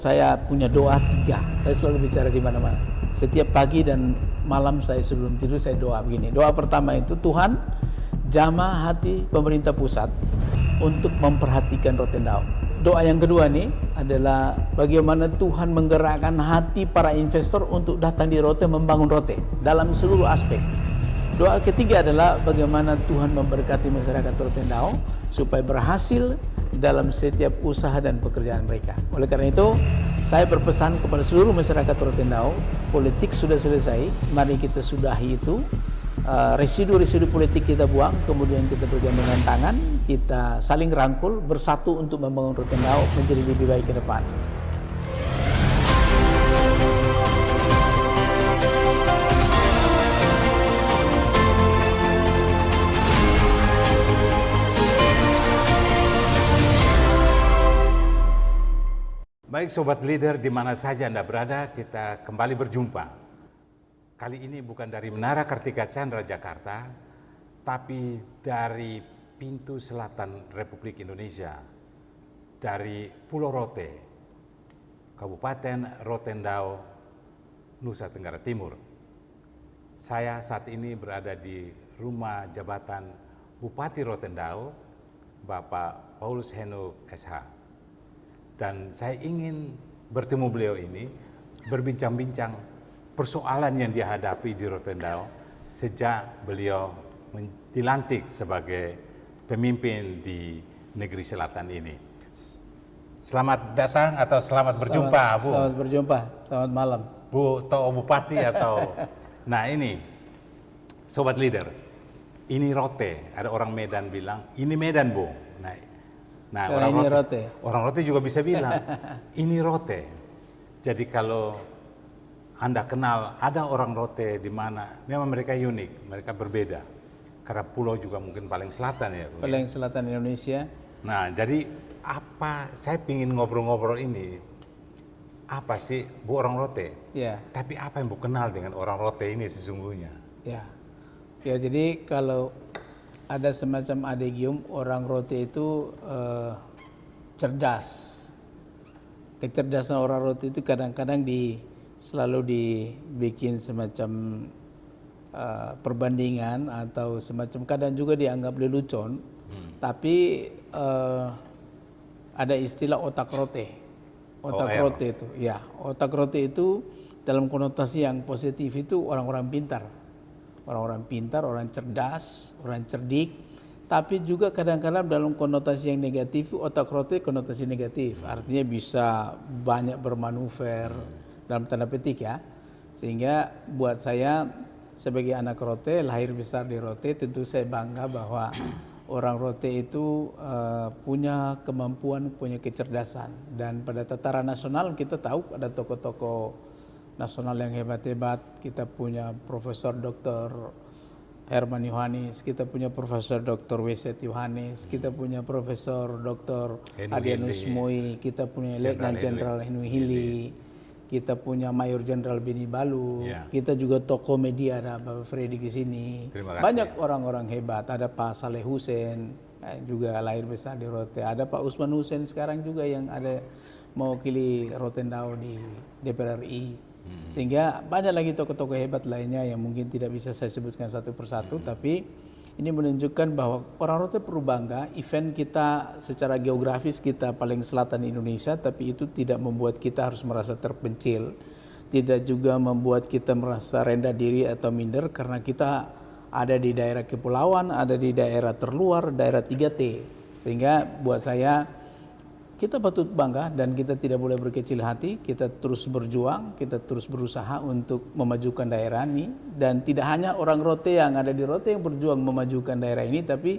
Saya punya doa 3. Saya selalu bicara di mana-mana. Setiap pagi dan malam saya sebelum tidur saya doa begini. Doa pertama itu, Tuhan jamah hati pemerintah pusat untuk memperhatikan Rotendao. Doa yang kedua nih adalah bagaimana Tuhan menggerakkan hati para investor untuk datang di Rote, membangun Rote dalam seluruh aspek. Doa ketiga adalah bagaimana Tuhan memberkati masyarakat Rotendao supaya berhasil dalam setiap usaha dan pekerjaan mereka. Oleh karena itu, saya berpesan kepada seluruh masyarakat Rotendao, politik sudah selesai, mari kita sudahi itu. Residu-residu politik kita buang, kemudian kita bergandengan tangan, kita saling rangkul, bersatu untuk membangun Rotendao menjadi lebih baik ke depan. Baik Sobat Leader, di mana saja Anda berada, kita kembali berjumpa. Kali ini bukan dari Menara Kartika Chandra Jakarta, tapi dari pintu selatan Republik Indonesia, dari Pulau Rote, Kabupaten Rotendao, Nusa Tenggara Timur. Saya saat ini berada di rumah jabatan Bupati Rotendao, Bapak Paulus Henuk SH. Dan saya ingin bertemu beliau ini, berbincang-bincang persoalan yang dihadapi di Rotendao sejak beliau dilantik sebagai pemimpin di negeri selatan ini. Selamat datang atau selamat berjumpa, Bu? Selamat berjumpa, selamat malam. Bu, atau Bupati atau... Nah ini, Sobat Leader, ini Rote. Ada orang Medan bilang, ini Medan, Bu. Nah, orang Rote juga bisa bilang, ini Rote. Jadi kalau Anda kenal ada orang Rote di mana, memang mereka unik, mereka berbeda. Karena pulau juga mungkin paling selatan ya. Paling selatan Indonesia. Nah, jadi apa, saya ingin ngobrol-ngobrol ini, apa sih Bu orang Rote? Ya. Tapi apa yang Bu kenal dengan orang Rote ini sesungguhnya? Ya, jadi kalau ada semacam adegium, orang Rote itu cerdas. Kecerdasan orang Rote itu kadang-kadang selalu dibikin semacam perbandingan atau semacam, kadang juga dianggap lelucon. Tapi ada istilah otak Rote. Otak Rote itu, ya, otak Rote itu dalam konotasi yang positif itu orang-orang pintar. Orang-orang pintar, orang cerdas, orang cerdik, tapi juga kadang-kadang dalam konotasi yang negatif, otak Rote konotasi negatif, artinya bisa banyak bermanuver dalam tanda petik ya. Sehingga buat saya sebagai anak Rote, lahir besar di Rote, tentu saya bangga bahwa orang Rote itu punya kemampuan, punya kecerdasan. Dan pada tataran nasional kita tahu ada tokoh-tokoh nasional yang hebat-hebat. Kita punya Profesor Dr. Herman Yohanes, kita punya Profesor Dr. Weset Yohanes, kita punya Profesor Dr. Adianus Moi, kita punya Letnan Jenderal Henry Hili, kita punya Mayor Jenderal Beni Balu, kita juga tokoh media, ada Bapak Freddy di sini. Banyak orang-orang hebat, ada Pak Saleh Hussein, juga lahir besar di Rote, ada Pak Usman Hussein sekarang juga yang ada mewakili Rotendao di DPR RI. Sehingga banyak lagi tokoh-tokoh hebat lainnya yang mungkin tidak bisa saya sebutkan satu persatu, tapi ini menunjukkan bahwa orang Rote perlu bangga. Event kita secara geografis kita paling selatan Indonesia, tapi itu tidak membuat kita harus merasa terpencil, tidak juga membuat kita merasa rendah diri atau minder, karena kita ada di daerah kepulauan, ada di daerah terluar, daerah 3T. Sehingga buat saya, kita patut bangga dan kita tidak boleh berkecil hati, kita terus berjuang, kita terus berusaha untuk memajukan daerah ini. Dan tidak hanya orang Rote yang ada di Rote yang berjuang memajukan daerah ini, tapi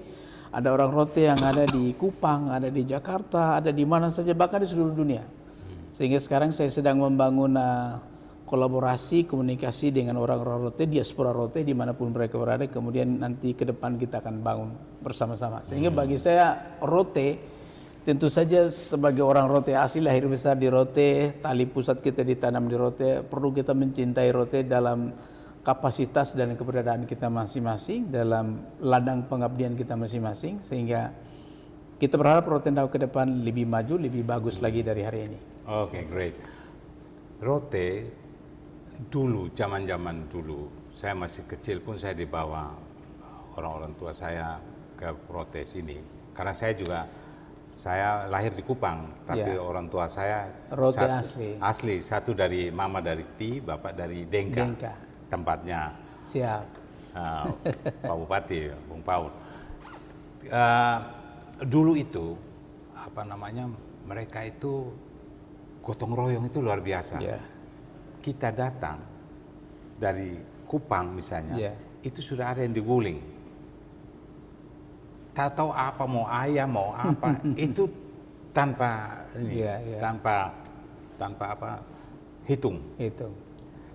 ada orang Rote yang ada di Kupang, ada di Jakarta, ada di mana saja, bahkan di seluruh dunia. Sehingga sekarang saya sedang membangun kolaborasi, komunikasi dengan orang-orang Rote, diaspora Rote dimanapun mereka berada, kemudian nanti ke depan kita akan bangun bersama-sama. Sehingga bagi saya Rote, tentu saja sebagai orang Rote asli, lahir besar di Rote, tali pusat kita ditanam di Rote, perlu kita mencintai Rote dalam kapasitas dan keberadaan kita masing-masing, dalam ladang pengabdian kita masing-masing, sehingga kita berharap Rotendao ke depan lebih maju, lebih bagus lagi dari hari ini. Oke, great. Rote dulu, zaman-zaman dulu, saya masih kecil pun saya dibawa orang-orang tua saya ke Rote sini. Karena saya lahir di Kupang, tapi orang tua saya Rote asli. Satu dari mama dari Ti, bapak dari Dengka. Tempatnya. Siap. Pak Bupati, Bung Paul. Dulu itu, mereka itu gotong royong itu luar biasa. Kita datang dari Kupang misalnya, itu sudah ada yang diguling. Tahu apa, mau ayam mau apa, itu tanpa hitung.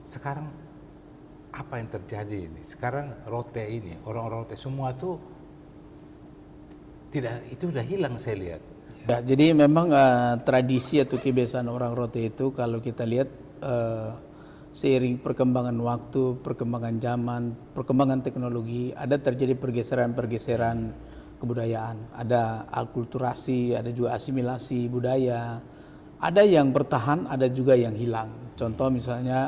Sekarang apa yang terjadi ini? Sekarang Rote ini, orang-orang Rote semua tuh itu udah hilang saya lihat. Ya, jadi memang tradisi atau kebiasaan orang Rote itu kalau kita lihat seiring perkembangan waktu, perkembangan zaman, perkembangan teknologi, ada terjadi pergeseran-pergeseran kebudayaan, ada akulturasi, ada juga asimilasi budaya, ada yang bertahan, ada juga yang hilang. Contoh misalnya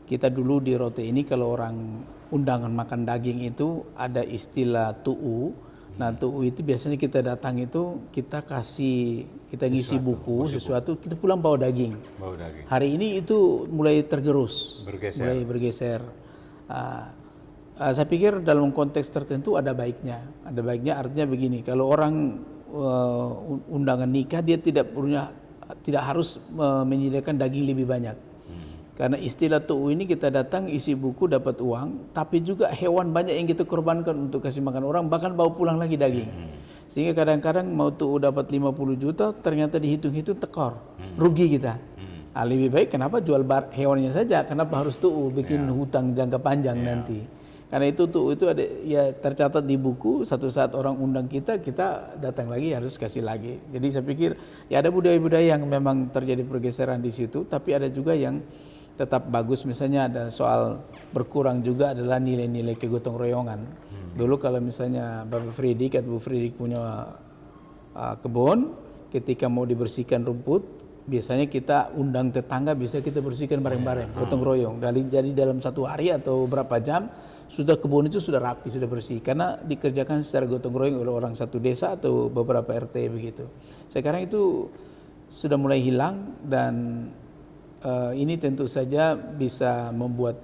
kita dulu di Rote ini kalau orang undangan makan daging itu ada istilah tu'u. Nah tu'u itu biasanya kita datang itu kita ngisi buku sesuatu, kita pulang bawa daging. Hari ini itu mulai tergerus, mulai bergeser. Saya pikir dalam konteks tertentu ada baiknya. Ada baiknya artinya begini, kalau orang undangan nikah dia tidak harus menyediakan daging lebih banyak. Karena istilah tu'u ini kita datang isi buku dapat uang, tapi juga hewan banyak yang kita korbankan untuk kasih makan orang, bahkan bawa pulang lagi daging. Sehingga kadang-kadang mau tu'u dapat 50 juta, ternyata dihitung-hitung tekor, rugi kita. Lebih baik kenapa jual hewannya saja, kenapa harus tu'u, bikin hutang jangka panjang nanti. Karena itu ada ya tercatat di buku, satu saat orang undang kita datang lagi harus kasih lagi. Jadi saya pikir ya ada budaya-budaya yang memang terjadi pergeseran di situ, tapi ada juga yang tetap bagus. Misalnya ada soal berkurang juga adalah nilai-nilai kegotong royongan. Dulu kalau misalnya Bapak Fridik atau Bu Fridik punya kebun, ketika mau dibersihkan rumput, biasanya kita undang tetangga, bisa kita bersihkan bareng-bareng, gotong royong. Jadi dalam satu hari atau berapa jam, sudah kebun itu sudah rapi, sudah bersih. Karena dikerjakan secara gotong royong oleh orang satu desa atau beberapa RT begitu. Sekarang itu sudah mulai hilang dan ini tentu saja bisa membuat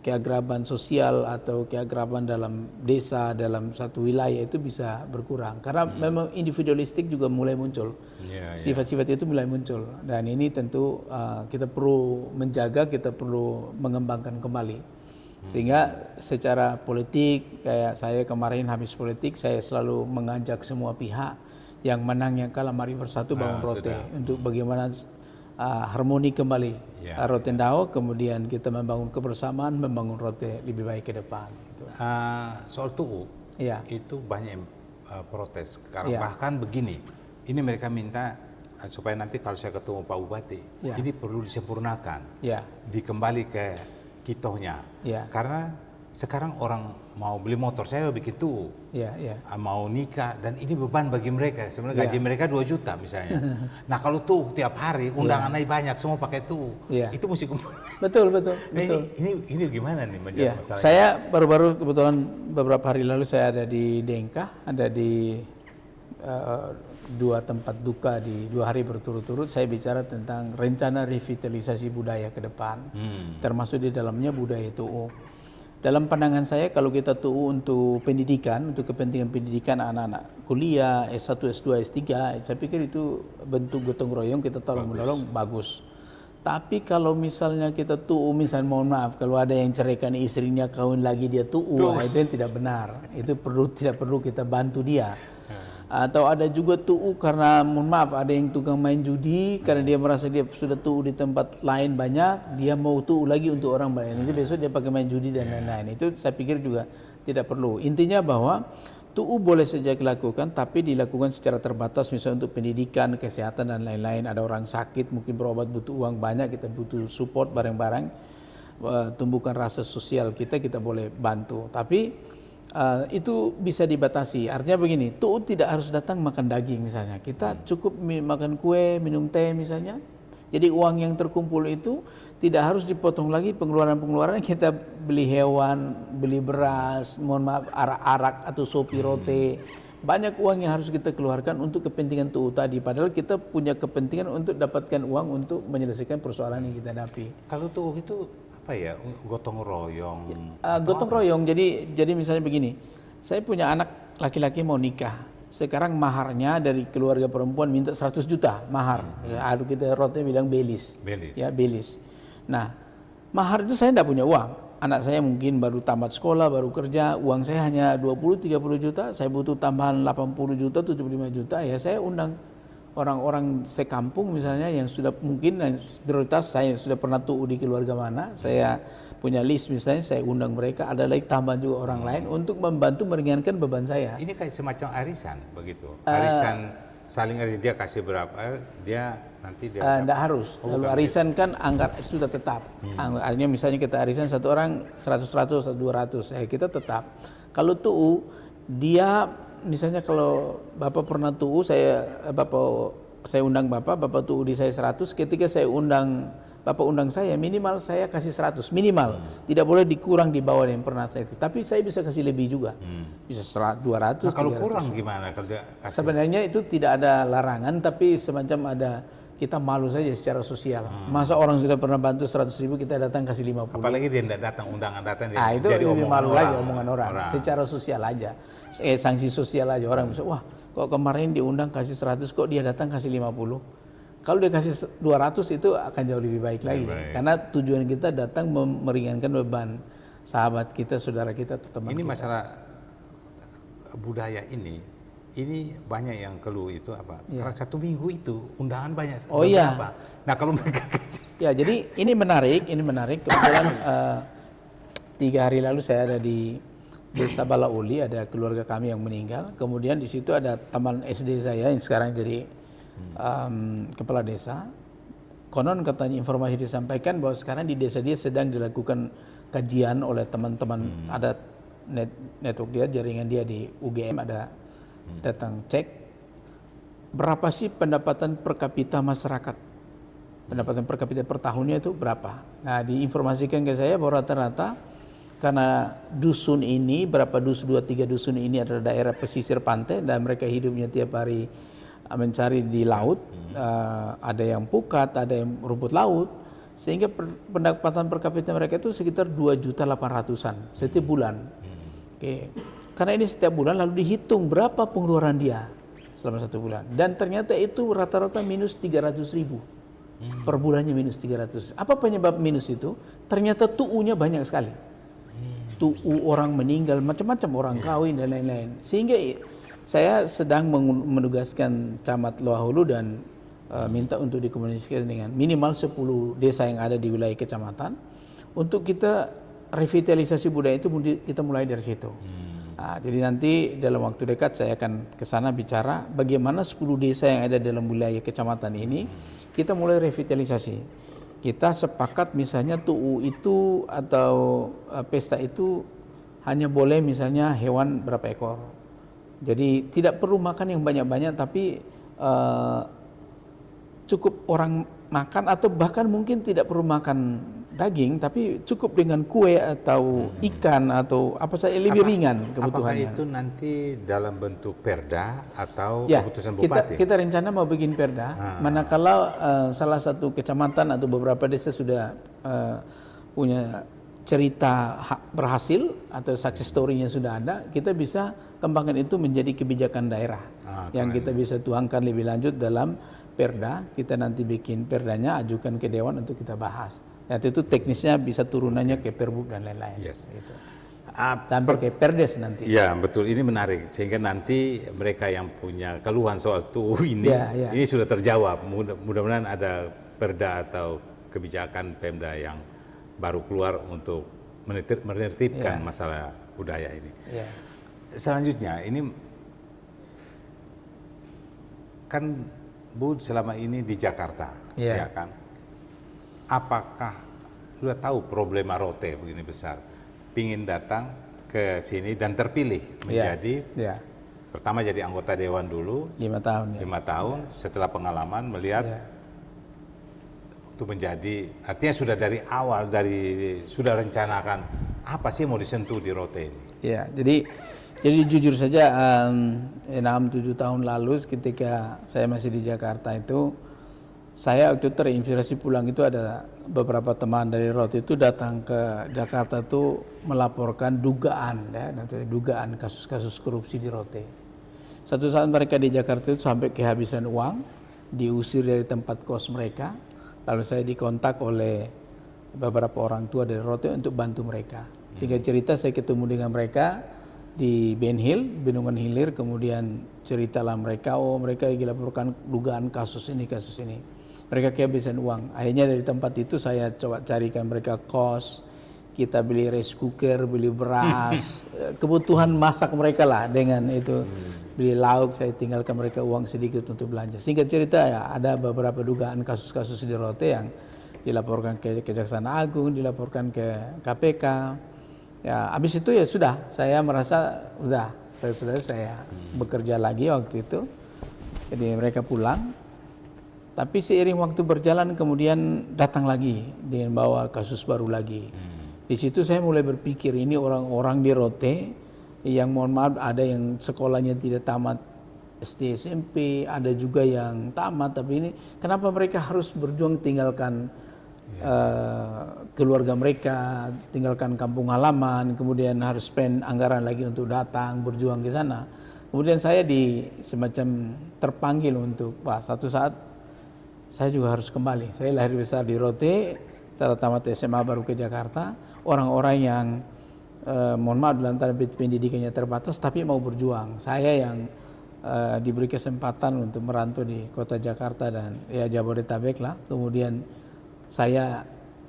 keakraban sosial atau keakraban dalam desa, dalam satu wilayah itu bisa berkurang. Karena memang individualistik juga mulai muncul. Sifat-sifat itu mulai muncul. Dan ini tentu kita perlu menjaga, kita perlu mengembangkan kembali. Sehingga secara politik, kayak saya kemarin habis politik, saya selalu mengajak semua pihak yang menang yang kalah, mari bersatu bangun Rote untuk bagaimana harmoni kembali Rotendao, kemudian kita membangun kebersamaan, membangun Rote lebih baik ke depan. Gitu. Soal tu'u, itu banyak yang protes. Karena bahkan begini, ini mereka minta supaya nanti kalau saya ketemu Pak Bupati, ini perlu disempurnakan, dikembali ke kitohnya. Karena sekarang orang mau beli motor, saya bikin tu'u, mau nikah, dan ini beban bagi mereka. Sebenarnya gaji mereka 2 juta misalnya. Nah kalau tuh tiap hari undangan naik banyak, semua pakai tu'u, itu mesti betul. Ini gimana nih menjadi masalah? Saya baru-baru kebetulan beberapa hari lalu saya ada di Dengka, ada di 2 tempat duka di 2 hari berturut-turut. Saya bicara tentang rencana revitalisasi budaya ke depan, termasuk di dalamnya budaya tu'u. Dalam pandangan saya kalau kita tu'u untuk pendidikan, untuk kepentingan pendidikan anak-anak kuliah, S1, S2, S3, saya pikir itu bentuk gotong royong, kita tolong-menolong, bagus. Tapi kalau misalnya kita tu'u, misalnya mohon maaf, kalau ada yang ceraikan istrinya kawin lagi dia tu'u, itu yang tidak benar. Itu tidak perlu kita bantu dia. Atau ada juga tu'u karena mohon maaf ada yang tukang main judi karena dia merasa dia sudah tu'u di tempat lain banyak, dia mau tu'u lagi untuk orang lain, itu besok dia pakai main judi dan lain-lain. Itu saya pikir juga tidak perlu. Intinya bahwa tu'u boleh saja dilakukan, tapi dilakukan secara terbatas, misalnya untuk pendidikan, kesehatan dan lain-lain. Ada orang sakit mungkin berobat butuh uang banyak, kita butuh support bareng-bareng, tumbuhkan rasa sosial kita boleh bantu. Tapi itu bisa dibatasi. Artinya begini, TUU tidak harus datang makan daging misalnya. Kita cukup makan kue, minum teh misalnya. Jadi uang yang terkumpul itu tidak harus dipotong lagi pengeluaran-pengeluaran kita beli hewan, beli beras, mohon maaf arak-arak atau sopi rote. Banyak uang yang harus kita keluarkan untuk kepentingan TUU tadi. Padahal kita punya kepentingan untuk dapatkan uang untuk menyelesaikan persoalan yang kita hadapi. Kalau TUU itu apa ya, gotong royong? Gotong royong. Jadi misalnya begini, saya punya anak laki-laki mau nikah. Sekarang maharnya dari keluarga perempuan minta 100 juta mahar. Aduh kita rotnya bilang belis. Ya belis. Nah mahar itu saya tidak punya uang. Anak saya mungkin baru tamat sekolah, baru kerja. Uang saya hanya 20-30 juta. Saya butuh tambahan 80 juta, 75 juta. Ya saya undang orang-orang sekampung misalnya yang sudah mungkin prioritas saya sudah pernah TUU di keluarga mana. Saya punya list misalnya, saya undang mereka, ada lagi tambahan juga orang lain untuk membantu meringankan beban saya. Ini kayak semacam arisan begitu. Arisan saling arisan, dia kasih berapa, dia nanti dia Tidak harus. Lalu arisan kan anggaran sudah tetap. Artinya misalnya kita arisan satu orang 100-100 atau 200, kita tetap. Kalau TUU dia misalnya kalau Bapak pernah TUU, saya undang Bapak TUU di saya 100, ketika saya undang Bapak undang saya, minimal saya kasih 100, minimal. Tidak boleh dikurang di bawah yang pernah saya itu. Tapi saya bisa kasih lebih juga. Bisa 200, nah, kalau 300. kurang gimana kalau dia kasih? Sebenarnya itu tidak ada larangan, tapi semacam ada, kita malu saja secara sosial. Masa orang sudah pernah bantu 100.000 kita datang kasih 50. Apalagi dia tidak datang, undangan datang, dia itu jadi lebih malu orang, lagi omongan orang. Secara sosial aja. Sanksi sosial aja, orang bisa, wah kok kemarin diundang kasih 100, kok dia datang kasih 50. Kalau dia kasih 200 itu akan jauh lebih baik lagi. Karena tujuan kita datang meringankan beban sahabat kita, saudara kita, teman ini kita. Masalah budaya ini banyak yang keluh itu apa? Karena 1 minggu itu undangan banyak. Oh iya. Nah kalau mereka ya jadi ini menarik. Kebetulan 3 hari lalu saya ada di Desa Balauli, ada keluarga kami yang meninggal. Kemudian di situ ada teman SD saya yang sekarang jadi kepala desa. Konon katanya informasi disampaikan bahwa sekarang di desa dia sedang dilakukan kajian oleh teman-teman, ada network dia, jaringan dia di UGM, ada datang cek berapa sih pendapatan per kapita masyarakat, pendapatan per kapita per tahunnya itu berapa. Nah diinformasikan ke saya bahwa rata-rata karena dusun ini, berapa dusun, 2-3 dusun ini adalah daerah pesisir pantai dan mereka hidupnya tiap hari mencari di laut, ada yang pukat, ada yang rumput laut, sehingga pendapatan per kapita mereka itu sekitar 2.800.000-an setiap bulan. Oke. Karena ini setiap bulan lalu dihitung berapa pengeluaran dia selama 1 bulan, dan ternyata itu rata-rata minus 300.000 per bulannya, minus 300. Apa penyebab minus itu? Ternyata TUU-nya banyak sekali. TUU orang meninggal, macam-macam, orang kawin dan lain-lain, sehingga saya sedang menugaskan Camat Loa Hulu dan minta untuk dikomunikasikan dengan minimal 10 desa yang ada di wilayah kecamatan untuk kita revitalisasi budaya itu, kita mulai dari situ. Nah, jadi nanti dalam waktu dekat saya akan ke sana bicara bagaimana 10 desa yang ada dalam wilayah kecamatan ini kita mulai revitalisasi. Kita sepakat misalnya TUU itu atau pesta itu hanya boleh misalnya hewan berapa ekor. Jadi tidak perlu makan yang banyak-banyak, tapi cukup orang makan, atau bahkan mungkin tidak perlu makan daging, tapi cukup dengan kue atau ikan atau apa saja, lebih ringan kebutuhannya. Apakah itu nanti dalam bentuk perda atau keputusan bupati? Kita rencana mau bikin perda, manakala salah satu kecamatan atau beberapa desa sudah punya cerita berhasil atau success story-nya sudah ada, kita bisa kembangkan itu menjadi kebijakan daerah yang kita bisa tuangkan lebih lanjut dalam perda. Kita nanti bikin perdanya, ajukan ke dewan untuk kita bahas. Nanti itu teknisnya bisa turunannya ke Perbuk dan lain-lain. Gitu. Sampai ke Perdes nanti. Ya betul, ini menarik sehingga nanti mereka yang punya keluhan soal TUU ini, ini sudah terjawab. Mudah-mudahan ada perda atau kebijakan Pemda yang baru keluar untuk menertibkan masalah budaya ini. Selanjutnya ini kan Bu selama ini di Jakarta, ya kan? Apakah sudah tahu problema rote begini besar? Pingin datang ke sini dan terpilih menjadi pertama jadi anggota dewan dulu 5 tahun. 5 tahun. Setelah pengalaman melihat untuk menjadi, artinya sudah dari awal sudah rencanakan apa sih mau disentuh di Rote ini. Ya, jadi jujur saja 6-7 tahun lalu ketika saya masih di Jakarta itu, saya waktu terinspirasi pulang itu ada beberapa teman dari Rote itu datang ke Jakarta itu melaporkan dugaan kasus-kasus korupsi di Rote. Satu saat mereka di Jakarta itu sampai kehabisan uang, diusir dari tempat kos mereka, lalu saya dikontak oleh beberapa orang tua dari Rote untuk bantu mereka. Sehingga cerita saya ketemu dengan mereka di Ben Hill, Bendungan Hilir, kemudian ceritalah mereka, mereka dilaporkan dugaan kasus ini. Mereka kehabisan uang. Akhirnya dari tempat itu saya coba carikan mereka kos, kita beli rice cooker, beli beras, kebutuhan masak mereka lah dengan itu. Beli lauk, saya tinggalkan mereka uang sedikit untuk belanja. Singkat cerita ya, ada beberapa dugaan kasus-kasus di Rote yang dilaporkan ke Kejaksaan Agung, dilaporkan ke KPK. Ya, habis itu ya sudah, saya merasa saya bekerja lagi waktu itu. Jadi mereka pulang. Tapi seiring waktu berjalan kemudian datang lagi dengan bawa kasus baru lagi. Di situ saya mulai berpikir ini orang-orang di Rote yang mohon maaf ada yang sekolahnya tidak tamat SD SMP, ada juga yang tamat, tapi ini kenapa mereka harus berjuang tinggalkan keluarga mereka, tinggalkan kampung halaman, kemudian harus spend anggaran lagi untuk datang berjuang ke sana. Kemudian saya semacam terpanggil untuk satu saat saya juga harus kembali. Saya lahir besar di Rote, setelah tamat SMA baru ke Jakarta. Orang-orang yang mohon maaf dalam tanda pendidikannya terbatas tapi mau berjuang. Saya yang diberi kesempatan untuk merantau di kota Jakarta dan ya Jabodetabek lah. Kemudian saya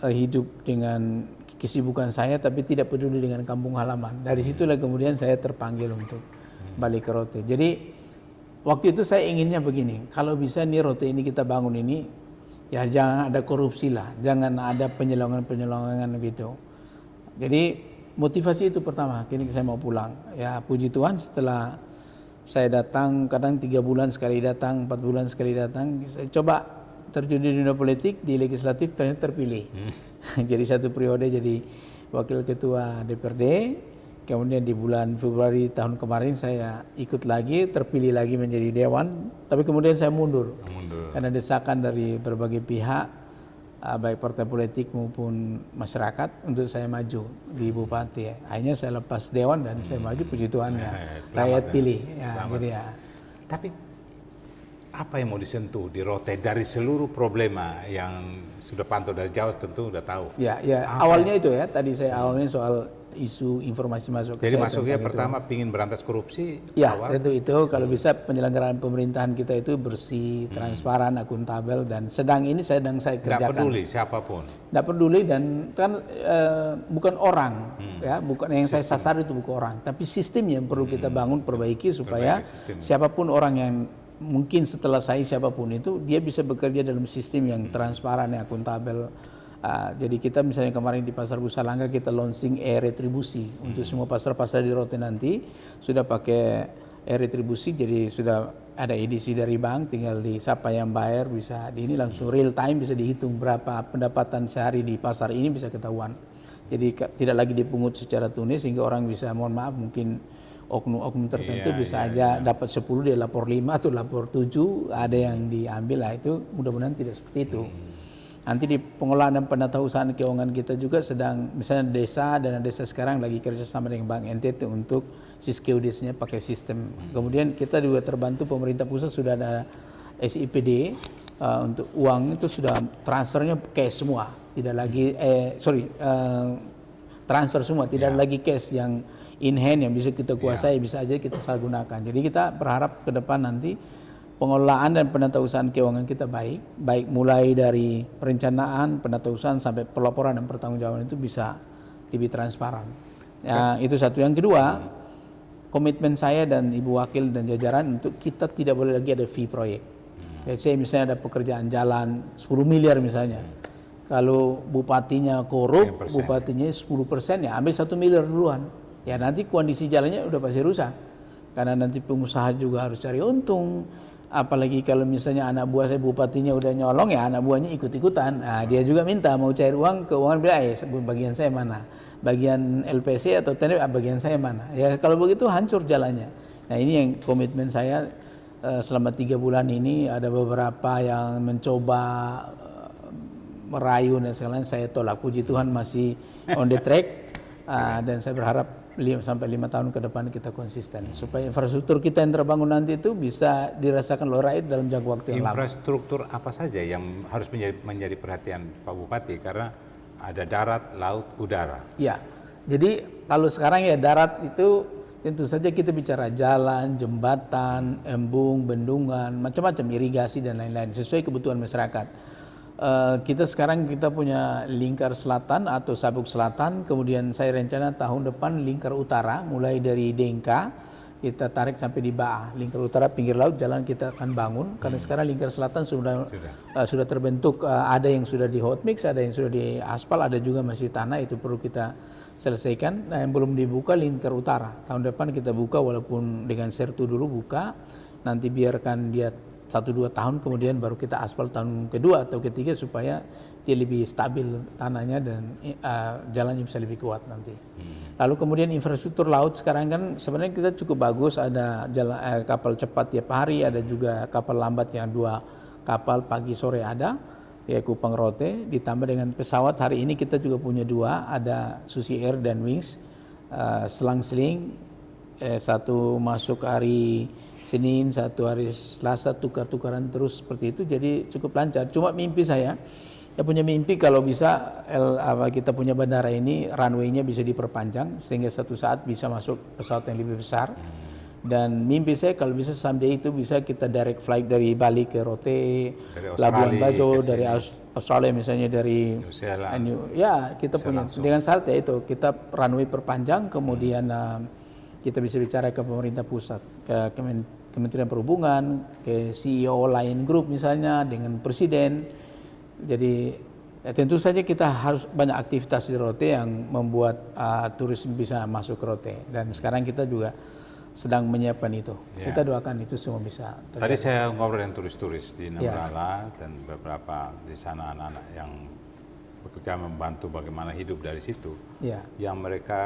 hidup dengan kesibukan saya tapi tidak peduli dengan kampung halaman. Dari situlah kemudian saya terpanggil untuk balik ke Rote. Jadi waktu itu saya inginnya begini, kalau bisa nih Rote ini kita bangun ini, ya jangan ada korupsi lah, jangan ada penyelongan-penyelongan gitu. Jadi motivasi itu pertama, kini saya mau pulang. Ya puji Tuhan setelah saya datang, kadang 3 bulan sekali datang, 4 bulan sekali datang, saya coba terjun di dunia politik, di legislatif ternyata terpilih. Jadi satu periode jadi wakil ketua DPRD, kemudian di bulan Februari tahun kemarin saya ikut lagi, terpilih lagi menjadi dewan, tapi kemudian saya mundur. Karena desakan dari berbagai pihak, baik partai politik maupun masyarakat untuk saya maju di Bupati. Akhirnya saya lepas dewan dan saya maju, puji Tuhan ya. Rakyat pilih. Ya, gitu ya. Tapi apa yang mau disentuh di Rote dari seluruh problema yang sudah pantau dari jauh tentu udah tahu. Ya, awalnya itu ya. Tadi saya awalnya soal isu informasi masuk ke Jadi saya. masuknya pertama pingin berantas korupsi. Ya, itu kalau bisa penyelenggaraan pemerintahan kita itu bersih, transparan, akuntabel, dan sedang saya kerjakan. Tidak peduli siapapun. Tidak peduli dan kan bukan orang, ya, bukan yang saya sasar itu bukan orang, tapi sistem yang perlu kita bangun, perbaiki supaya siapapun orang yang mungkin setelah saya siapapun itu dia bisa bekerja dalam sistem yang transparan, yang akuntabel. Jadi kita misalnya kemarin di Pasar Busalangga kita launching e-retribusi untuk semua pasar-pasar di Rote nanti sudah pakai e-retribusi, jadi sudah ada edisi dari bank, tinggal di siapa yang bayar bisa di ini langsung real time bisa dihitung berapa pendapatan sehari di pasar ini bisa ketahuan. Jadi tidak lagi dipungut secara tunai sehingga orang bisa mohon maaf mungkin oknum-oknum tertentu bisa aja dapat 10 dia lapor 5 atau lapor 7 ada yang diambil lah, itu mudah-mudahan tidak seperti itu. Nanti di pengelolaan dan penatausahaan keuangan kita juga sedang misalnya desa sekarang lagi kerjasama dengan Bank NTT untuk SISKEUDIS-nya pakai sistem. Kemudian kita juga terbantu pemerintah pusat sudah ada SIPD untuk uang itu sudah transfernya cash semua, tidak lagi transfer semua, tidak lagi cash yang in hand yang bisa kita kuasai, bisa aja kita salahgunakan. Jadi kita berharap ke depan nanti pengelolaan dan penatausahaan keuangan kita baik mulai dari perencanaan, penatausahaan sampai pelaporan dan pertanggungjawaban itu bisa lebih transparan. Ya, itu satu. Yang kedua, komitmen saya dan Ibu Wakil dan jajaran untuk kita tidak boleh lagi ada fee proyek. Saya misalnya ada pekerjaan jalan 10 miliar misalnya. Kalau bupatinya korup, bupatinya 10% ya ambil 1 miliar duluan. ya nanti kondisi jalannya udah pasti rusak. Karena nanti pengusaha juga harus cari untung. Apalagi kalau misalnya anak buah saya bupatinya udah nyolong, ya anak buahnya ikut-ikutan. Nah, dia juga minta mau cair uang, keuangan bilang, bagian saya mana? Bagian LPC atau TNI, bagian saya mana? Ya kalau begitu hancur jalannya. Nah ini yang komitmen saya selama 3 bulan ini. Ada beberapa yang mencoba merayu dan segala saya tolak. Puji Tuhan masih on the track. Dan saya berharap 5 sampai 5 tahun ke depan kita konsisten supaya infrastruktur kita yang terbangun nanti itu bisa dirasakan oleh rakyat dalam jangka waktu yang lama. Infrastruktur apa saja yang harus menjadi perhatian Pak Bupati, karena ada darat, laut, udara? Ya, jadi kalau sekarang ya darat itu tentu saja kita bicara jalan, jembatan, embung, bendungan, macam-macam irigasi dan lain-lain sesuai kebutuhan masyarakat. Kita sekarang punya lingkar selatan atau Sabuk Selatan, kemudian saya rencana tahun depan lingkar utara, mulai dari Dengka kita tarik sampai di Baah. Lingkar utara pinggir laut jalan kita akan bangun, karena sekarang lingkar selatan sudah terbentuk, ada yang sudah di hot mix, ada yang sudah di aspal, ada juga masih tanah, itu perlu kita selesaikan. Nah, yang belum dibuka lingkar utara, tahun depan kita buka walaupun dengan sertu dulu buka, nanti biarkan dia 1-2 tahun kemudian baru kita aspal tahun kedua atau ketiga supaya dia lebih stabil tanahnya dan jalannya bisa lebih kuat nanti. Lalu kemudian infrastruktur laut sekarang kan sebenarnya kita cukup bagus, ada kapal cepat tiap hari, ada juga kapal lambat yang 2 kapal pagi sore ada, ya Kupang Rote, ditambah dengan pesawat hari ini kita juga punya 2, ada Susi Air dan Wings, selang-seling, satu masuk hari Senin, satu hari Selasa, tukar-tukaran terus seperti itu, jadi cukup lancar. Cuma mimpi saya punya mimpi kalau bisa kita punya bandara ini runway-nya bisa diperpanjang sehingga satu saat bisa masuk pesawat yang lebih besar. Dan mimpi saya kalau bisa someday itu bisa kita direct flight dari Bali ke Rote, Labuan Bajo, dari Australia misalnya, dari ya kita punya langsung. Dengan syarat ya itu kita runway perpanjang, kemudian kita bisa bicara ke pemerintah pusat, ke Kementerian Perhubungan, ke CEO Lion Group misalnya, dengan Presiden. Jadi ya tentu saja kita harus banyak aktivitas di Rote yang membuat turis bisa masuk ke Rote. Dan sekarang kita juga sedang menyiapkan itu. Ya. Kita doakan itu semua bisa terjadi. Tadi saya ngobrol dengan turis-turis di Nembrala dan beberapa di sana anak-anak yang bekerja membantu bagaimana hidup dari situ. Ya. Yang mereka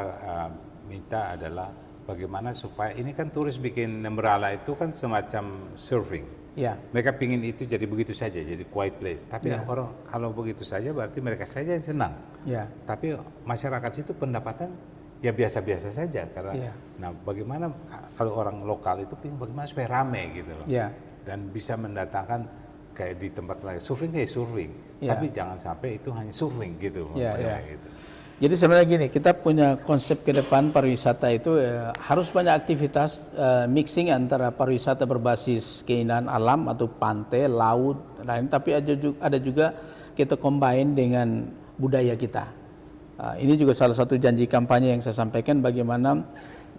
minta adalah bagaimana supaya ini kan turis bikin Nembrala itu kan semacam surfing. Ya. Mereka pingin itu jadi begitu saja, jadi quiet place. Tapi orang kalau begitu saja berarti mereka saja yang senang. Ya. Tapi masyarakat situ pendapatan ya biasa-biasa saja karena. Nah, bagaimana kalau orang lokal itu pingin bagaimana supaya rame gitu loh. Ya. Dan bisa mendatangkan kayak di tempat lain surfing kayak surfing. Ya. Tapi jangan sampai itu hanya surfing gitu. Gitu. Jadi sebenarnya gini, kita punya konsep ke depan pariwisata itu harus banyak aktivitas mixing antara pariwisata berbasis keindahan alam atau pantai, laut, lain. Tapi ada juga kita combine dengan budaya kita. Ini juga salah satu janji kampanye yang saya sampaikan, bagaimana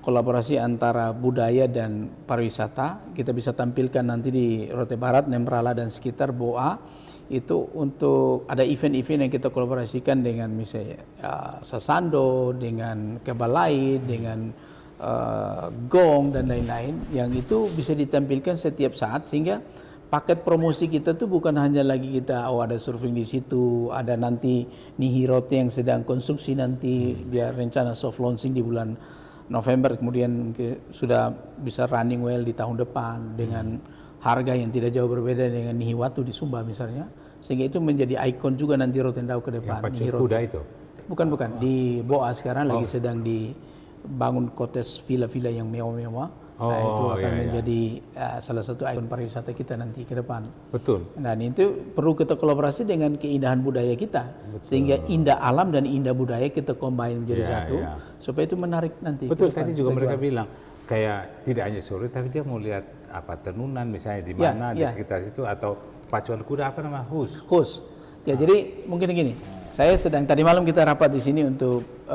kolaborasi antara budaya dan pariwisata kita bisa tampilkan nanti di Rote Barat, Nembrala dan sekitar Boa. Itu untuk ada event-event yang kita kolaborasikan dengan misalnya Sasando, dengan Kebalai, dengan Gong dan lain-lain, yang itu bisa ditampilkan setiap saat sehingga paket promosi kita tuh bukan hanya lagi kita ada surfing di situ, ada nanti Nihirote yang sedang konstruksi nanti dia rencana soft launching di bulan November, kemudian sudah bisa running well di tahun depan dengan harga yang tidak jauh berbeda dengan Nihiwatu di Sumba misalnya, sehingga itu menjadi ikon juga nanti Rotendao ke depan. Yang pacu kuda itu? Bukan. Di Boa sekarang lagi sedang dibangun kotes villa-villa yang mewah-mewah. Nah, itu akan menjadi salah satu ikon pariwisata kita nanti ke depan. Betul. Dan itu perlu kita kolaborasi dengan keindahan budaya kita. Betul. Sehingga indah alam dan indah budaya kita combine menjadi satu, supaya itu menarik nanti. Betul, tadi juga mereka bilang kayak tidak hanya sore, tapi dia mau lihat tenunan misalnya di mana di sekitar situ, atau pacuan kuda hus. Jadi mungkin gini, saya sedang tadi malam kita rapat di sini untuk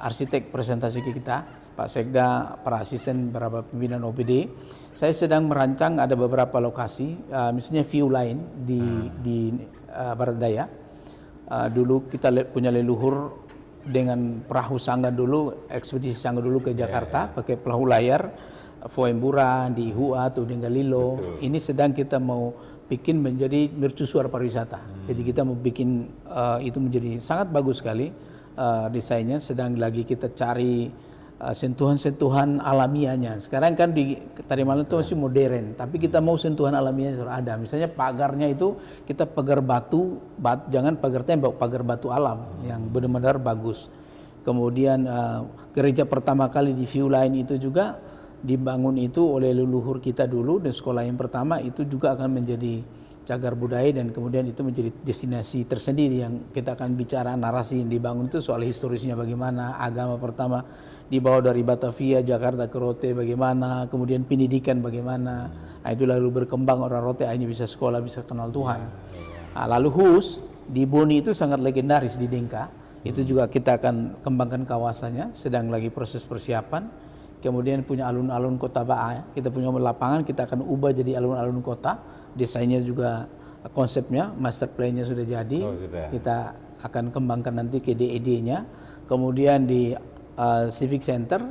arsitek presentasi ke kita, Pak Sekda, para asisten, beberapa pimpinan OPD. Saya sedang merancang ada beberapa lokasi, misalnya view lain di Barat Daya. Dulu kita punya leluhur dengan perahu Sangga dulu, ekspedisi Sangga dulu ke Jakarta pakai perahu layar, Foembura di Hua atau di Galilo. Ini sedang kita mau bikin menjadi mercusuar pariwisata. Jadi kita mau bikin itu menjadi sangat bagus sekali desainnya. Sedang lagi kita cari sentuhan-sentuhan alamiahnya. Sekarang kan di Tarimalang itu masih modern, tapi kita mau sentuhan alamiahnya sudah ada. Misalnya pagarnya itu kita pagar batu, jangan pagar tembok, pagar batu alam yang benar-benar bagus. Kemudian gereja pertama kali di View Line itu juga dibangun itu oleh leluhur kita dulu, dan sekolah yang pertama itu juga akan menjadi cagar budaya, dan kemudian itu menjadi destinasi tersendiri yang kita akan bicara narasi yang dibangun itu soal historisnya bagaimana, agama pertama dibawa dari Batavia, Jakarta ke Rote bagaimana, kemudian pendidikan bagaimana. Nah, itu lalu berkembang orang Rote akhirnya bisa sekolah, bisa kenal Tuhan. Nah, lalu Hus di Boni itu sangat legendaris di Dengka. Itu juga kita akan kembangkan kawasannya, sedang lagi proses persiapan. Kemudian punya alun-alun kota Ba'a, kita punya lapangan, kita akan ubah jadi alun-alun kota. Desainnya juga, konsepnya, master plan-nya sudah jadi. Kita akan kembangkan nanti ke DED-nya. Kemudian di Civic Center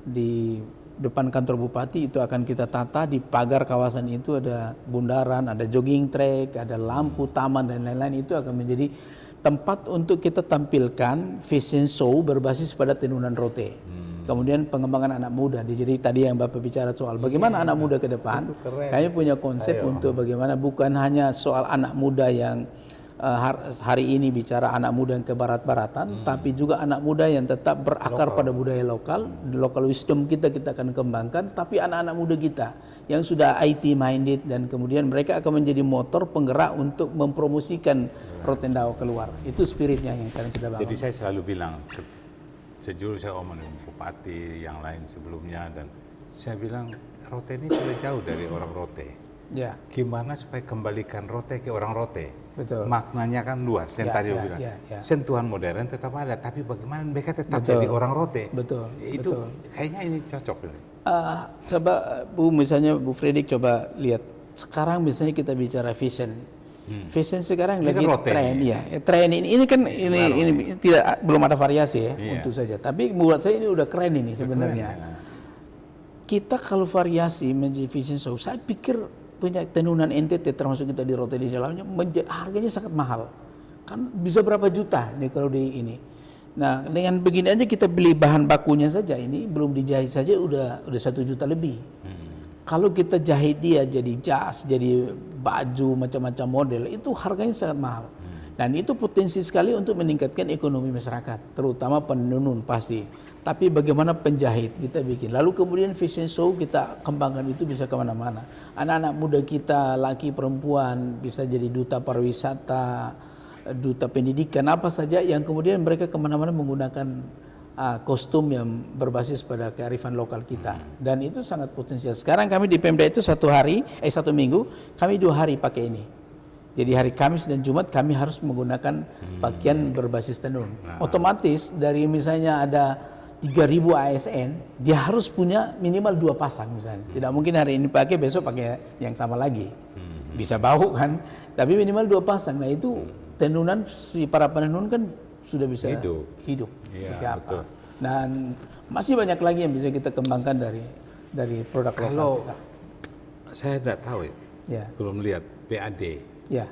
di depan kantor bupati itu akan kita tata. Di pagar kawasan itu ada bundaran, ada jogging track, ada lampu taman dan lain-lain. Itu akan menjadi tempat untuk kita tampilkan fashion show berbasis pada tenunan Rote. Kemudian pengembangan anak muda. Jadi tadi yang Bapak bicara soal bagaimana anak muda ke depan. Kami punya konsep untuk bagaimana bukan hanya soal anak muda yang hari ini bicara anak muda yang ke barat-baratan, tapi juga anak muda yang tetap berakar pada budaya lokal. Local wisdom kita akan kembangkan, tapi anak-anak muda kita yang sudah IT minded, dan kemudian mereka akan menjadi motor penggerak untuk mempromosikan Rotendao keluar. Itu spiritnya yang sekarang kita bangun. Jadi saya selalu bilang, sejujurnya saya omong dengan bupati yang lain sebelumnya, dan saya bilang Rote ini sudah jauh dari orang Rote. Ya. Gimana supaya kembalikan Rote ke orang Rote? Betul. Maknanya kan luas. Yang tadi bilang sentuhan modern tetap ada, tapi bagaimana mereka tetap jadi orang Rote? Betul. Itu kayaknya ini cocok ini. Coba Bu, misalnya Bu Fredrik coba lihat. Sekarang misalnya kita bicara fashion. Fashion sekarang ini lagi kan tren ya. Tren ini kan ini tidak, belum ada variasi ya, untuk saja. Tapi buat saya ini udah keren ini sebenarnya. Kita kalau variasi menjadi fashion show, saya pikir punya tenunan NTT termasuk kita di Rote di dalamnya, harganya sangat mahal. Kan bisa berapa juta nih kalau di ini. Nah, dengan begini aja kita beli bahan bakunya saja, ini belum dijahit saja udah 1 juta lebih. Kalau kita jahit dia jadi jas, jadi baju macam-macam model, itu harganya sangat mahal. Dan itu potensi sekali untuk meningkatkan ekonomi masyarakat, terutama penenun pasti. Tapi bagaimana penjahit kita bikin. Lalu kemudian fashion show kita kembangkan, itu bisa kemana-mana. Anak-anak muda kita, laki perempuan, bisa jadi duta pariwisata, duta pendidikan, apa saja yang kemudian mereka kemana-mana menggunakan kostum yang berbasis pada kearifan lokal kita, dan itu sangat potensial. Sekarang kami di Pemda itu 1 minggu kami 2 hari pakai ini. Jadi hari Kamis dan Jumat kami harus menggunakan pakaian berbasis tenun. Otomatis dari misalnya ada 3.000 ASN, dia harus punya minimal 2 pasang misalnya. Tidak mungkin hari ini pakai besok pakai yang sama lagi. Bisa bau kan? Tapi minimal 2 pasang. Nah itu tenunan, si para penenun kan sudah bisa hidup. Ya, betul. Dan masih banyak lagi yang bisa kita kembangkan dari produk lokal kita. Kalau saya tidak tahu belum lihat PAD. Ya.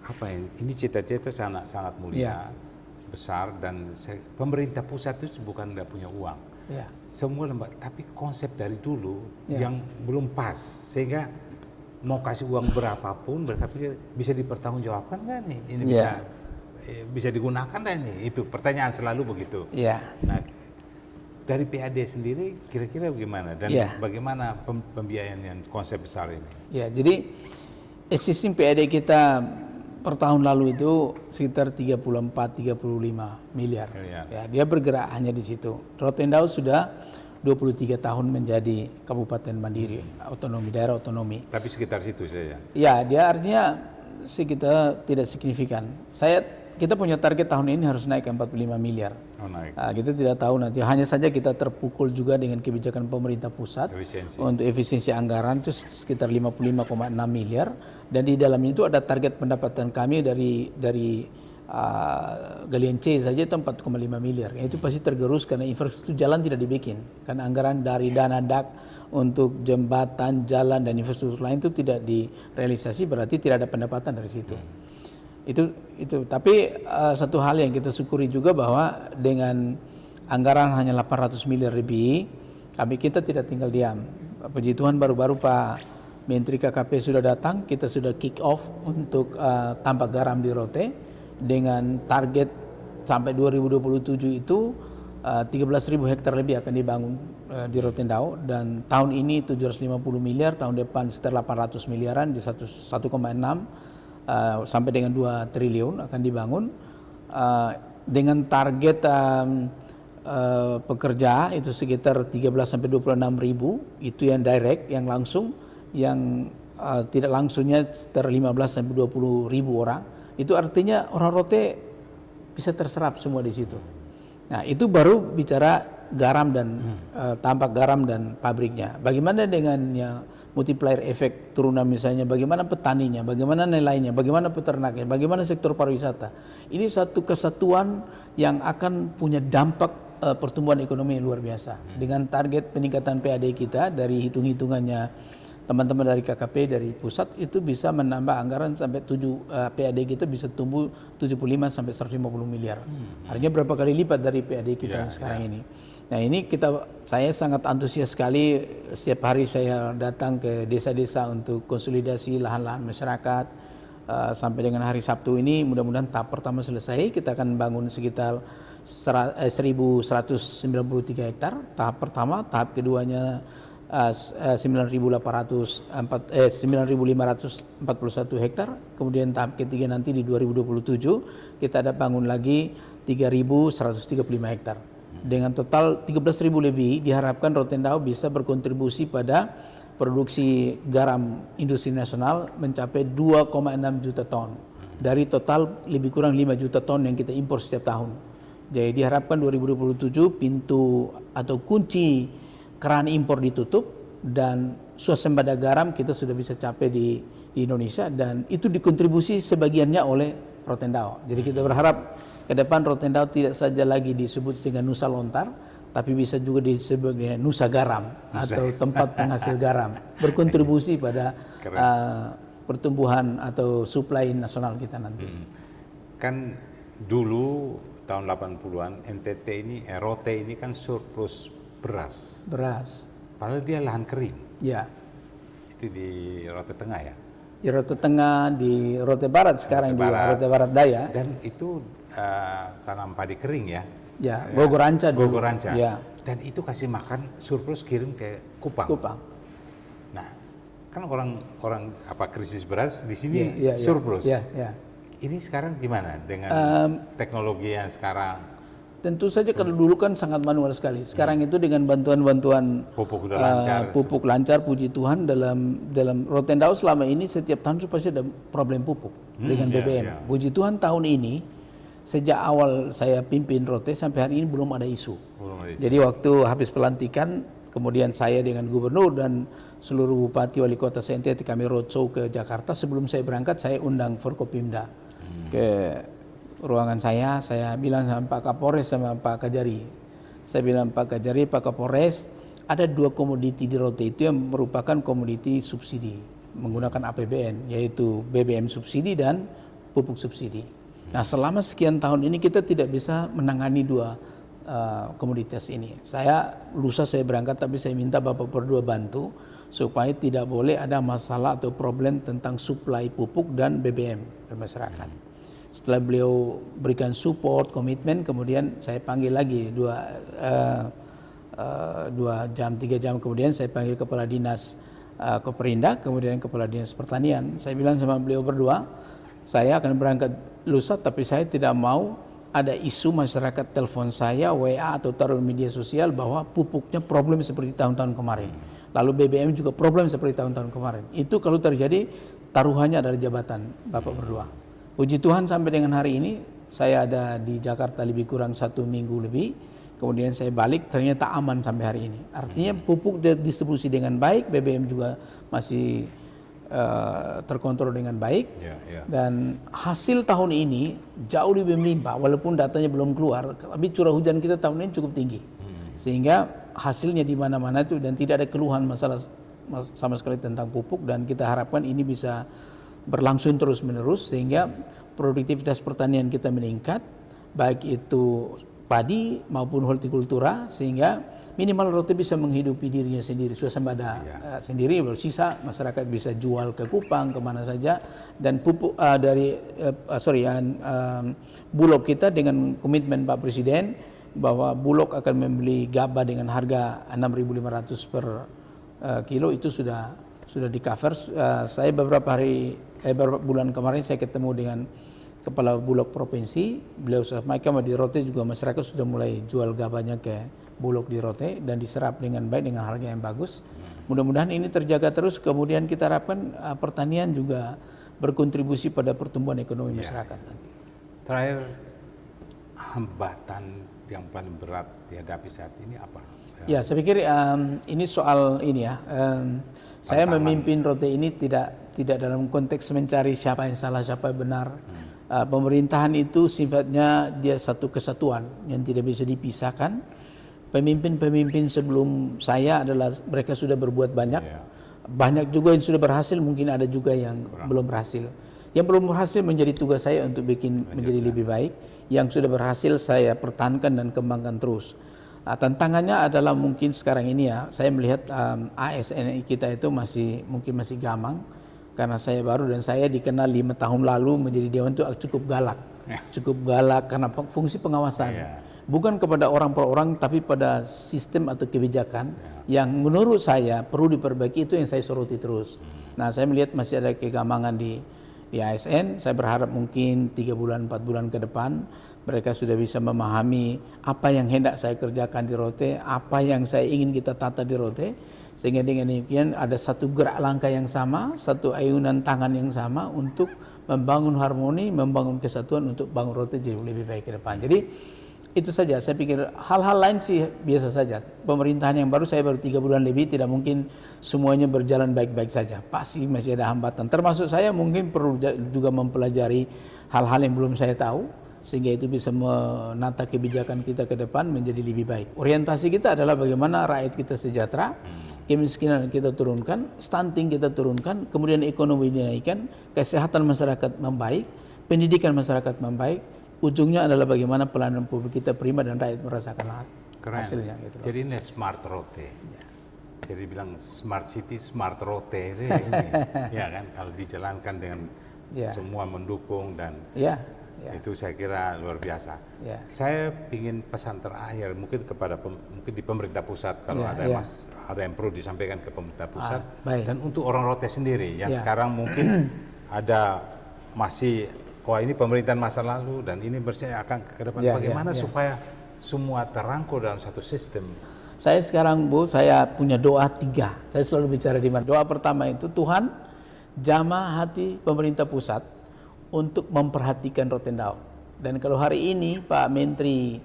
Apa ini cita-cita sangat mulia, besar, dan pemerintah pusat itu bukan tidak punya uang. Ya. Semua lembaga, tapi konsep dari dulu yang belum pas, sehingga mau kasih uang berapapun, tapi bisa dipertanggungjawabkan nggak nih? Ini bisa digunakan nggak nih? Itu pertanyaan selalu begitu. Ya. Nah, dari PAD sendiri kira-kira bagaimana, dan bagaimana pembiayaan yang konsep besar ini? Ya, jadi existing PAD kita per tahun lalu itu sekitar 34-35 miliar. Ya, dia bergerak hanya di situ. Rotendao sudah 23 tahun menjadi kabupaten mandiri, otonomi, daerah otonomi. Tapi sekitar situ saja? Ya, dia artinya sekitar tidak signifikan. Kita punya target tahun ini harus naik ke 45 miliar. Naik. Nah, kita tidak tahu nanti. Hanya saja kita terpukul juga dengan kebijakan pemerintah pusat untuk efisiensi anggaran itu sekitar 55,6 miliar. Dan di dalamnya itu ada target pendapatan kami dari galian C saja itu 4,5 miliar. Itu pasti tergerus karena infrastruktur jalan tidak dibikin. Karena anggaran dari dana DAK untuk jembatan, jalan dan infrastruktur lain itu tidak direalisasi, berarti tidak ada pendapatan dari situ. Itu. Tapi satu hal yang kita syukuri juga bahwa dengan anggaran hanya 800 miliar lebih, kita tidak tinggal diam. Puji Tuhan baru-baru Pak Menteri KKP sudah datang, kita sudah kick off untuk tambak garam di Rote dengan target sampai 2027 itu 13.000 hektar lebih akan dibangun di Rotendao, dan tahun ini 750 miliar, tahun depan sekitar 800 miliaran di 1,6 sampai dengan 2 triliun akan dibangun dengan target pekerja itu sekitar 13 sampai 26 ribu, itu yang direct, yang langsung, yang tidak langsungnya sekitar 15 sampai 20 ribu orang. Itu artinya orang Rote bisa terserap semua di situ. Nah, itu baru bicara garam dan tambak garam dan pabriknya. Bagaimana dengan multiplier efek turunan misalnya, bagaimana petaninya, bagaimana nilainya, bagaimana peternaknya, bagaimana sektor pariwisata. Ini satu kesatuan yang akan punya dampak pertumbuhan ekonomi yang luar biasa. Dengan target peningkatan PAD kita dari hitung-hitungannya teman-teman dari KKP dari pusat itu bisa menambah anggaran sampai PAD kita bisa tumbuh 75 sampai 150 miliar. Artinya berapa kali lipat dari PAD kita sekarang ini. Nah, ini saya sangat antusias sekali, setiap hari saya datang ke desa-desa untuk konsolidasi lahan-lahan masyarakat. Sampai dengan hari Sabtu ini mudah-mudahan tahap pertama selesai, kita akan bangun sekitar 1.193 hektar tahap pertama, tahap keduanya 9.541 hektar, kemudian tahap ketiga nanti di 2027 kita ada bangun lagi 3.135 hektar. Dengan total 13.000 lebih, diharapkan Rotendao bisa berkontribusi pada produksi garam industri nasional mencapai 2,6 juta ton dari total lebih kurang 5 juta ton yang kita impor setiap tahun. Jadi diharapkan 2027 pintu atau kunci keran impor ditutup dan swasembada garam kita sudah bisa capai di Indonesia, dan itu dikontribusi sebagiannya oleh Rotendao. Jadi kita berharap ke depan Rotendao tidak saja lagi disebut dengan Nusa Lontar, tapi bisa juga disebut dengan Nusa Garam atau tempat penghasil garam, berkontribusi pada pertumbuhan atau supply nasional kita nanti. Kan dulu tahun 80-an NTT ini, Rote ini kan surplus beras. Padahal dia lahan kering. Ya. Itu di Rote Tengah ya? Di Rote Tengah, di Rote Barat sekarang, di Rote Barat Daya. Dan itu tanam padi kering ya? Ya, Gogoranca dulu. Gogoranca. Ya. Dan itu kasih makan surplus kirim ke Kupang. Nah, kan orang krisis beras di sini surplus. Ya. Ini sekarang gimana dengan teknologi yang sekarang? Tentu saja kalau dulu kan sangat manual sekali. Sekarang itu dengan bantuan-bantuan pupuk udah lancar. Pupuk lancar, puji Tuhan, dalam Rotendao selama ini setiap tahun pasti ada problem pupuk dengan BBM. Puji Tuhan tahun ini sejak awal saya pimpin Rote sampai hari ini belum ada isu. Jadi waktu habis pelantikan, kemudian saya dengan gubernur dan seluruh bupati wali kota NTT kami roadshow ke Jakarta. Sebelum saya berangkat saya undang Forkopimda ke ruangan saya bilang sama Pak Kapolres sama Pak Kajari. Saya bilang Pak Kajari, Pak Kapolres, ada 2 komoditi di Rote itu yang merupakan komoditi subsidi menggunakan APBN, yaitu BBM subsidi dan pupuk subsidi. Nah, selama sekian tahun ini kita tidak bisa menangani 2 komoditas ini. Lusa saya berangkat, tapi saya minta Bapak berdua bantu supaya tidak boleh ada masalah atau problem tentang suplai pupuk dan BBM ke masyarakat. Setelah beliau berikan support, komitmen, kemudian saya panggil lagi 2 jam, 3 jam kemudian saya panggil Kepala Dinas Koperindak, kemudian Kepala Dinas Pertanian. Saya bilang sama beliau berdua, saya akan berangkat lusa, tapi saya tidak mau ada isu masyarakat telepon saya, WA atau taruh media sosial bahwa pupuknya problem seperti tahun-tahun kemarin. Lalu BBM juga problem seperti tahun-tahun kemarin. Itu kalau terjadi taruhannya adalah jabatan Bapak berdua. Puji Tuhan sampai dengan hari ini saya ada di Jakarta lebih kurang 1 minggu lebih, kemudian saya balik ternyata aman sampai hari ini. Artinya pupuk distribusi dengan baik, BBM juga masih terkontrol dengan baik. Dan hasil tahun ini jauh lebih melimpah, walaupun datanya belum keluar, tapi curah hujan kita tahun ini cukup tinggi, sehingga hasilnya di mana-mana itu dan tidak ada keluhan masalah sama sekali tentang pupuk, dan kita harapkan ini bisa berlangsung terus-menerus sehingga produktivitas pertanian kita meningkat, baik itu padi maupun hortikultura, sehingga minimal Rote bisa menghidupi dirinya sendiri, swasembada sendiri, bersisa masyarakat bisa jual ke Kupang, kemana saja, dan pupuk Bulog kita dengan komitmen Pak Presiden bahwa Bulog akan membeli gabah dengan harga 6.500 per kilo, itu sudah di cover. Saya beberapa bulan kemarin saya ketemu dengan Kepala Bulog Provinsi, beliau sampaikan di Rote juga masyarakat sudah mulai jual gabahnya ke Bulog di Rote dan diserap dengan baik dengan harga yang bagus. Mudah-mudahan ini terjaga terus, kemudian kita harapkan pertanian juga berkontribusi pada pertumbuhan ekonomi masyarakat nanti. Terakhir, hambatan yang paling berat dihadapi saat ini apa? Ya, saya pikir ini soal ini ya. Saya memimpin Rote ini tidak dalam konteks mencari siapa yang salah, siapa yang benar. Pemerintahan itu sifatnya dia satu kesatuan yang tidak bisa dipisahkan. Pemimpin-pemimpin sebelum saya adalah mereka sudah berbuat banyak. Banyak juga yang sudah berhasil, mungkin ada juga yang belum berhasil. Yang belum berhasil menjadi tugas saya untuk bikin menjadi lebih baik. Yang sudah berhasil saya pertahankan dan kembangkan terus. Tantangannya adalah mungkin sekarang ini ya, saya melihat ASN kita itu masih gamang. Karena saya baru dan saya dikenal 5 tahun lalu menjadi dewan itu cukup galak karena fungsi pengawasan, bukan kepada orang per orang tapi pada sistem atau kebijakan yang menurut saya perlu diperbaiki, itu yang saya soroti terus. Nah, saya melihat masih ada kegamangan di ASN. Saya berharap mungkin 3 bulan 4 bulan ke depan mereka sudah bisa memahami apa yang hendak saya kerjakan di Rote, apa yang saya ingin kita tata di Rote. Sehingga dengan demikian ada satu gerak langkah yang sama, satu ayunan tangan yang sama untuk membangun harmoni, membangun kesatuan untuk bangun Rote jadi lebih baik ke depan. Jadi itu saja, saya pikir hal-hal lain sih biasa saja. Pemerintahan yang saya baru 3 bulan lebih, tidak mungkin semuanya berjalan baik-baik saja. Pasti masih ada hambatan. Termasuk saya mungkin perlu juga mempelajari hal-hal yang belum saya tahu, sehingga itu bisa menata kebijakan kita ke depan menjadi lebih baik. Orientasi kita adalah bagaimana rakyat kita sejahtera, kemiskinan kita turunkan, stunting kita turunkan, kemudian ekonomi dinaikkan, kesehatan masyarakat membaik, pendidikan masyarakat membaik, ujungnya adalah bagaimana pelayanan publik kita prima dan rakyat merasakan hasilnya. Gitu. Jadi ini smart Rote. Jadi bilang smart city, smart Rote ini, ya kan, kalau dijalankan dengan semua mendukung dan itu saya kira luar biasa. Saya ingin pesan terakhir mungkin kepada mungkin di pemerintah pusat, kalau ada yang perlu disampaikan ke pemerintah pusat dan untuk orang Rote sendiri yang sekarang mungkin ada masih ini pemerintahan masa lalu dan ini bersih akan ke depan, bagaimana supaya semua terangkul dalam satu sistem. Saya sekarang saya punya doa 3. Saya selalu bicara di mana. Doa pertama itu, Tuhan jamah hati pemerintah pusat untuk memperhatikan Rotendao. Dan kalau hari ini Pak Menteri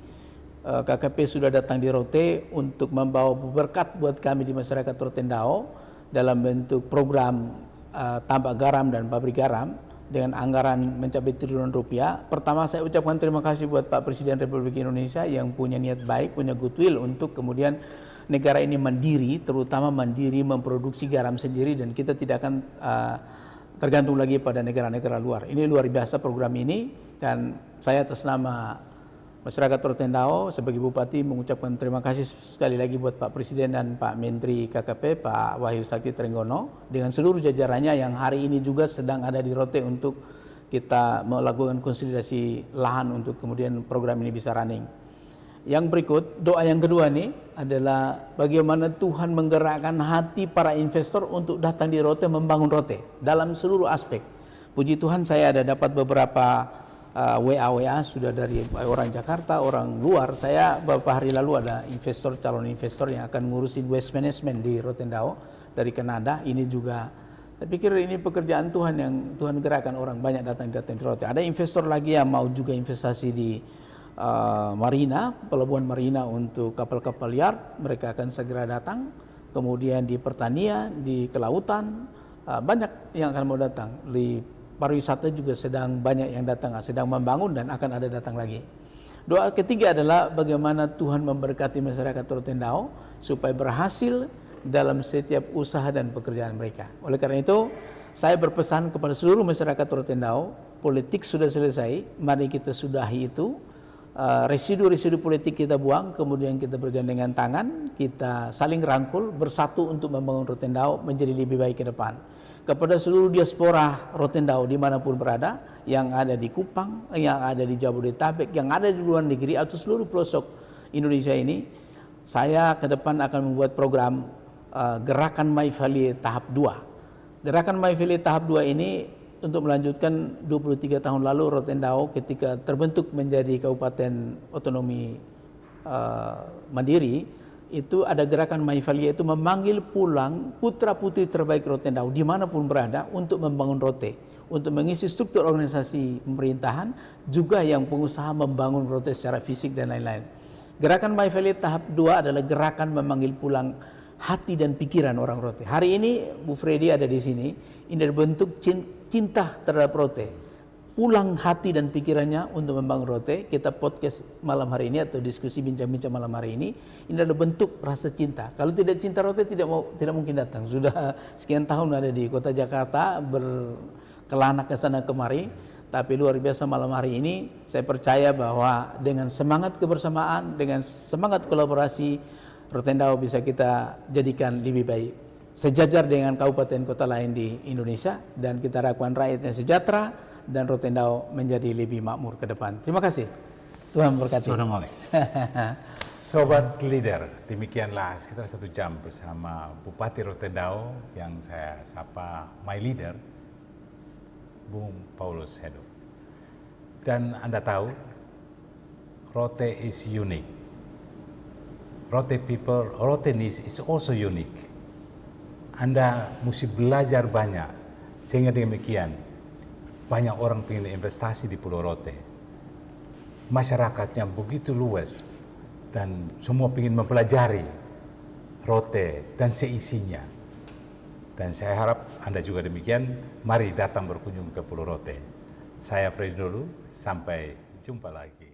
KKP sudah datang di Rote untuk membawa berkat buat kami di masyarakat Rotendao dalam bentuk program tambak garam dan pabrik garam dengan anggaran mencapai triliunan rupiah. Pertama saya ucapkan terima kasih buat Pak Presiden Republik Indonesia yang punya niat baik, punya goodwill untuk kemudian negara ini mandiri, terutama mandiri memproduksi garam sendiri dan kita tidak akan tergantung lagi pada negara-negara luar. Ini luar biasa program ini, dan saya atas nama masyarakat Rotendao sebagai Bupati mengucapkan terima kasih sekali lagi buat Pak Presiden dan Pak Menteri KKP, Pak Wahyu Sakti Trenggono, dengan seluruh jajarannya yang hari ini juga sedang ada di Rote untuk kita melakukan konsolidasi lahan untuk kemudian program ini bisa running. Yang berikut, doa yang kedua nih adalah bagaimana Tuhan menggerakkan hati para investor untuk datang di Rote, membangun Rote dalam seluruh aspek. Puji Tuhan saya ada dapat beberapa WA sudah dari orang Jakarta, orang luar. Saya beberapa hari lalu ada calon investor yang akan ngurusin waste management di Rotendao dari Kanada. Ini juga saya pikir ini pekerjaan Tuhan yang Tuhan gerakkan, orang banyak datang di Rote. Ada investor lagi yang mau juga investasi di marina, pelabuhan marina untuk kapal-kapal yard, mereka akan segera datang. Kemudian di pertanian, di kelautan, banyak yang akan mau datang. Di pariwisata juga sedang banyak yang datang, sedang membangun dan akan ada datang lagi. Doa ketiga adalah bagaimana Tuhan memberkati masyarakat Rotendao supaya berhasil dalam setiap usaha dan pekerjaan mereka. Oleh karena itu, saya berpesan kepada seluruh masyarakat Rotendao, politik sudah selesai, mari kita sudahi itu. Residu-residu politik kita buang, kemudian kita bergandengan tangan, kita saling rangkul, bersatu untuk membangun Rotendao menjadi lebih baik ke depan. Kepada seluruh diaspora Rotendao dimanapun berada, yang ada di Kupang, yang ada di Jabodetabek, yang ada di luar negeri atau seluruh pelosok Indonesia ini, saya ke depan akan membuat program Gerakan Maifali tahap 2. Gerakan Maifali tahap 2 ini untuk melanjutkan 23 tahun lalu Rotendao ketika terbentuk menjadi Kabupaten Otonomi Mandiri, itu ada gerakan Maifali, yaitu memanggil pulang putra-putri terbaik Rotendao dimanapun berada untuk membangun Rote, untuk mengisi struktur organisasi pemerintahan, juga yang pengusaha membangun Rote secara fisik dan lain-lain. Gerakan Maifali tahap 2 adalah gerakan memanggil pulang hati dan pikiran orang Rote. Hari ini Bu Freddy ada di sini, ini berbentuk cinta terhadap Rote. Pulang hati dan pikirannya untuk membangun Rote. Kita podcast malam hari ini atau diskusi bincang-bincang malam hari ini adalah bentuk rasa cinta. Kalau tidak cinta Rote tidak mungkin datang. Sudah sekian tahun ada di kota Jakarta, berkelana ke sana kemari. Tapi luar biasa malam hari ini saya percaya bahwa dengan semangat kebersamaan, dengan semangat kolaborasi, Rotendao bisa kita jadikan lebih baik, sejajar dengan kabupaten kota lain di Indonesia, dan kita harapkan rakyatnya sejahtera dan Rotendao menjadi lebih makmur ke depan. Terima kasih. Tuhan memberkati. Sobat Leader, demikianlah sekitar 1 jam bersama Bupati Rotendao yang saya sapa My Leader, Bung Paulus Henu. Dan Anda tahu, Rote is unique. Rote people, Rotenese is also unique. Anda mesti belajar banyak, sehingga demikian banyak orang ingin investasi di Pulau Rote. Masyarakatnya begitu luas dan semua ingin mempelajari Rote dan seisinya. Dan saya harap Anda juga demikian, mari datang berkunjung ke Pulau Rote. Saya Freddy dulu, sampai jumpa lagi.